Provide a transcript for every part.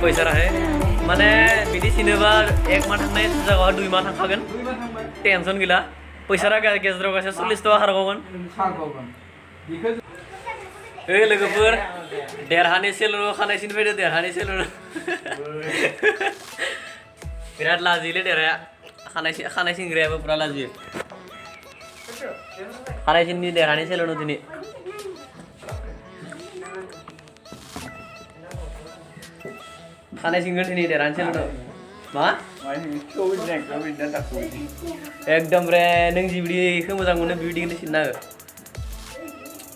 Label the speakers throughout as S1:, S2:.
S1: पैसा राहे माने बिदि सिनोबा 1 माह थांनाय जायगायाव 2 माह थांखागोन टेनसन गैला पैसा रा गेजेराव गासै 40 टाका खारगौगोन ओइ लोगोफोर देरहानि सेलुन खानायसिन फैदो देरहानि सेलुन बिराद लाजिले देरहाया खानाय सिंग्रायाबो पुरा लाजियो खानायसिननि देरहानि सेलुन दिनै खानाय सिंगोन दिनै देरहानि सेलुन मा एकदम रे नों जिबिदिखौ मोजां मोनो बिबायदिखौनो सिनना हो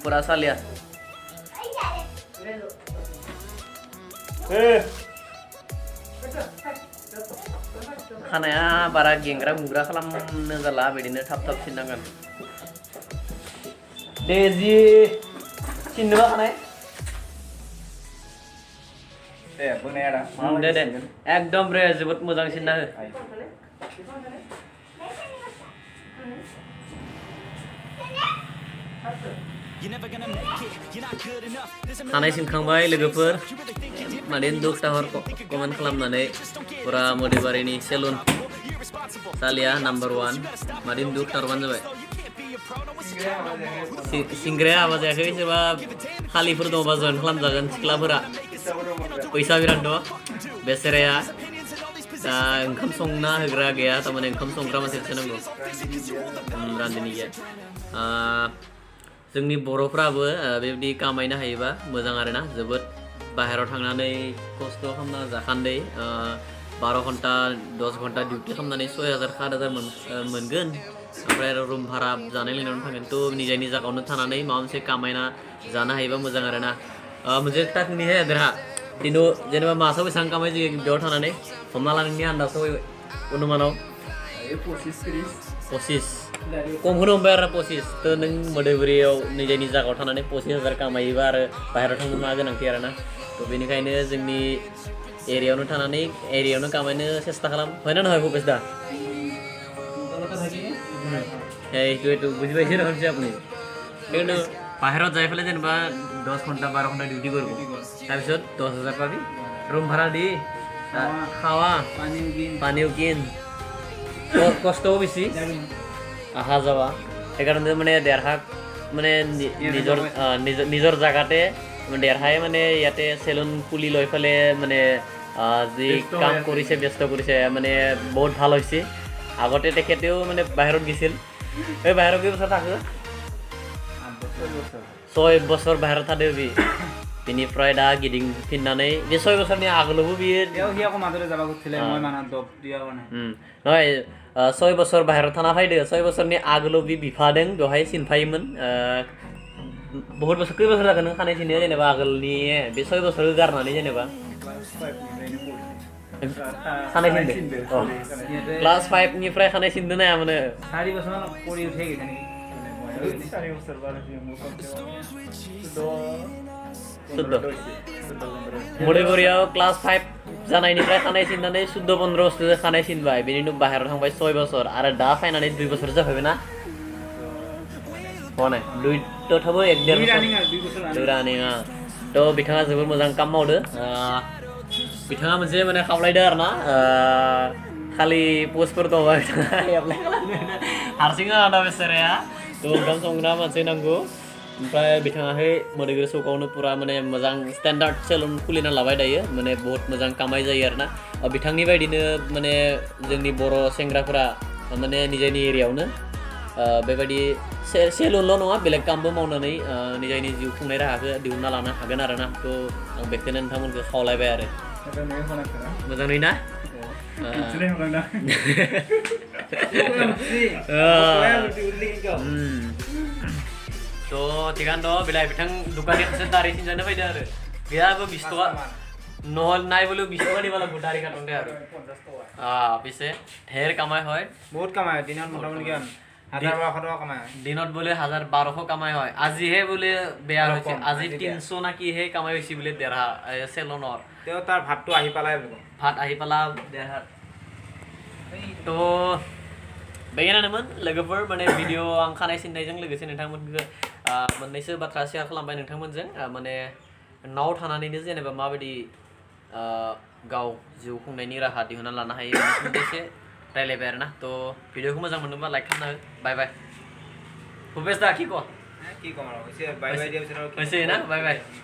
S1: पुरा सालिया खानाया बारा गेंग्रा गुग्रा खालामनो जाला बिदिनो थाब थाब सिननांगोन देजि सिननोबा खानाय दे दे एकदम रे जोबोद मोजां सिनना हो खानाय सिनखांबाय लोगोफोर माने दुखथाहर कमेन्ट खालामनानै पुरा मदिबारिनि सेलुन सालिया नाम्बार 1 मादिन दुखथारबानो जाबाय सिंग्राया हाबा जायाखै सोरबा खालिफोर दङबा जइन खालामजागोन सिख्लाफोरा पैसा बिराद दं बेसेराया दा ओंखाम संना होग्रा गैया थारमाने ओंखाम संग्रा मानसिसो नांगौ रान्दिनि गैया जोंनि बर'फ्राबो बेबायदि कामायनो हायोबा मोजां आरोना जोबोद बाहेरायाव थांनानै खस्थ' खालामना जाखान्दै 12 घन्टा 10 घन्टा डिउटि खालामनानै 6000 7000 मोनगोन ओमफ्राय रुम भारा जानाय लोंनायावनो थांगोन थ' निजानि जायगायावनो थानानै माबा मोनसे कामायना जानो हायोबा मोजां आरोना मोनसे खोथाखौनि हे देरहा दिनु जेनेबा मासाव बेसेबां कामाय जायो बेयाव थानानै हमना ला नोंनि आन्दाजाव अनुमानाव 25 कमखौनो हमबाय आरो 25 थ' नों मोदैबुरियाव निजानि जायगायाव थानानै 25000 कामायोबा आरो बाहेरायाव थांनो मा गोनांथि आरोना थ' बेनिखायनो जोंनि एरियायावनो थानानै एरियायावनो कामायनो सेस्था खालाम हयना নহয় भूपेश दा এইটো বুঝি পাইছে না হচ্ছে আপনি কিন্তু বাহিৰত যাই ফেলে যেনিবা 10 ঘন্টা 12 ঘন্টা ডিউটি কৰিব তাৰপিছত 10000 পাবি ৰুম ভাড়া দি খাওয়া পানীও কিন কষ্টও বেছি আহা যাওয়া সেইকাৰণে মানে দেৰহাক মানে নিজৰ জাগাতে দেৰহাই মানে ইয়াতে সেলুন খুলি লৈ ফেলে মানে যি কাম কৰিছে ব্যস্ত কৰিছে মানে বহুত ভাল হৈছে আগতে তেখেতেও মানে বাহিৰত গৈছিল এই বাহিৰত কি বছৰ থাকো 6 বছৰ বাহিৰত থাকবি बिनिफ्राय दा गिदिं फिननानै बे 6 बोसोरनि आगोलावबो बियो
S2: हियाखौ मादरे जाबा गुथिले মই माना दब दिया माने
S1: नय 6 बोसोर बाहेराव थाना फैदो 6 बोसोरनि आगोलाव बि बिफादों बेवहाय सिनफायोमोन बहुत बोसोर खै बोसोर जागोन खानाय सिननाया जेनेबा आगोलनि बे 6 बोसोर गारनानै जेनेबा खानाय सिनदो क्लास 5 निफ्राय खानाय सिनदो ना माने
S2: 4 बोसोर परि उठे गैथानि 4 बोसोर बारे
S1: मडेबरियाव क्लास 5 जानायनिफ्राय खानाय सिननानै 14-15 बोसोर खानाय सिनबाय बेनिनो बाहेराव थांबाय 6 बोसोर आरो दा फायनानै 2 बोसोर जाफैबायना हने 2 थ' थाबो 1.5 बोसोर रानिङा थ' बिथाङा जोबोर मोजां काम मावदो बिथाङा मोनसे माने खावलायदो आरोना खालि पोस्टफोर दंबा बिथाङा एप्लाइ खालामनो हारसिङै आदा बेसेराया थ' ओंखाम संग्रा मानसि नांगौ ओमफ्राय बिथाङाहाय मोदैगुरि चौकआवनो पुरा माने मोजां स्टेन्डार्ड सेलुन खुलिना लाबाय दायो माने बहुत मोजां कामाय जायो आरोना बिथांनि बायदिनो माने जोंनि बर' सेंग्राफोरा माने निजानि एरियायावनो बेबायदि सेलुनल' नङा बेलेग कामबो मावनानै निजानि जिउ खुंनाय राहाखौ दिहुनना लानो हागोन आरोना थ' आं बेखौनो नोंथांमोनखौ खावलायबाय आरो मोजां नुयोना तो थिगानो दं बेलाय बिथां दुकाननि खासे दारि सिनजानो फैदो आरो बेयाबो 20 टका নহল নাই বলে 20 टका দিবা লাগব দাড়ি কাটন দে আৰু 50 टका পিছে ঢেৰ কামাই হয়
S2: বহুত কামাই দিনত মোটামুটি কিমান 1000-1200 টকা কামাই
S1: দিনত বলে 1000-1200 কামাই হয় আজি হে বলে বেয়া হৈছে আজি 300 না কি হে কামাই হৈছে বলে দেৰা সেলনৰ
S2: তেও তাৰ ভাতটো আহি পালাই
S1: ভাত আহি পালা দেৰা তো बेगिनानोमोन लोगोफोर माने भिडिअ आं खानाय सिननायजों लोगोसे नोंथांमोनखौ मोननैसो बाथ्रा शेयार खालामबाय नोंथांमोनजों माने न'आव थानानैनो जेनेबा माबायदि गाव जिउ खुंनायनि राहा दिहुनना लानो हायो बेनि सोमोन्दै एसे रायलायबाय आरोना थ' भिडिअखौ मोजां मोनोबा लाइक खालामना हो बाय बाय भुपेश दा কি কয়
S2: কি কম আৰু হৈছে বাই বাই দিয়া পিছত আৰু
S1: হৈছে না বাই বাই